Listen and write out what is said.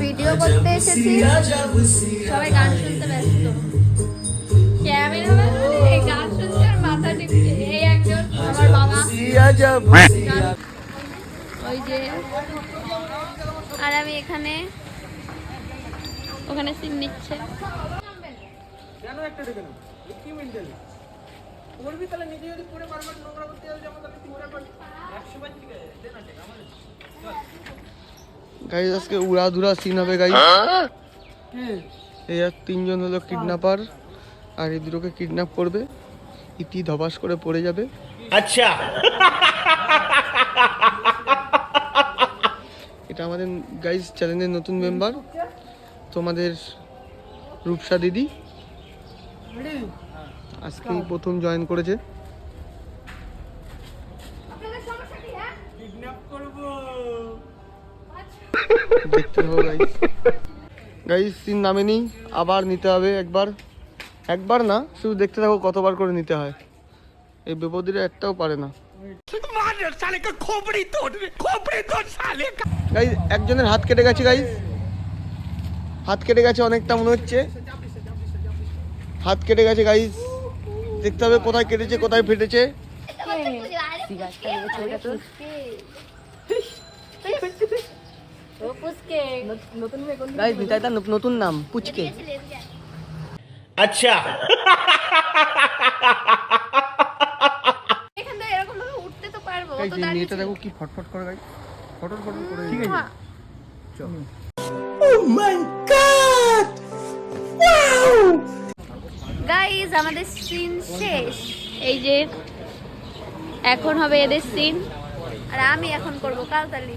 Video করতে এসেছি, সবাই গান শুনতে ব্যস্ত। ক্যামেরাম্যান গান শুনছে আর মাথা টিপছে। এই একজন আমার বাবা, ওই যে, আর আমি এখানে, ওখানে সিন নিচ্ছে। কেন একটা দেখে না কি মেন্টালি করবি তাহলে নিজে যদি পড়ে বারবার নোংরা করতে যাবে যেমন তাহলে নোংরা করবি 100 বার ঠিক আছে দে না ঠিক আমাদের গাইস আজকে উড়াধুরা সিন হবে গাইস। এই আর তিনজন হলো কিডন্যাপার, আর এই দুটোকে কিডন্যাপ করবে। ইতি ধবাস করে পড়ে যাবে। আচ্ছা এটা আমাদের গাইস চ্যানেলের নতুন মেম্বার, তোমাদের রূপসা দিদি আজকেই প্রথম জয়েন করেছে। কিডন্যাপ করব দেখতে হবে গাইস। গাইস সিন নামেনি, আবার নিতে হবে একবার, একবার না শুধু দেখতে থাকো কতবার করে নিতে হয়। এই বেপদিরা একটাও পারে না। গাইস একজনের হাত কেটে গেছে গাইস, হাত কেটে গেছে অনেকটা মনে হচ্ছে, হাত কেটে গেছে গাইস। দেখতে হবে কোথায় কেটেছে কোথায় ফেটেছে। গাইস নিতাইতার নতুন নাম পুচকে। আচ্ছা এখান থেকে এরকম ভাবে উঠতে তো পারবো। গাইস তো এই দাঁড়িয়ে মেয়েটা দেখো কি ফটফট করে গাইস, ফটফট ফটফট করে। ঠিক আছে গাইস আমাদের সিন শেষ। এই যে এখন হবে এদের সিন, আর আমি এখন করব কালতালি।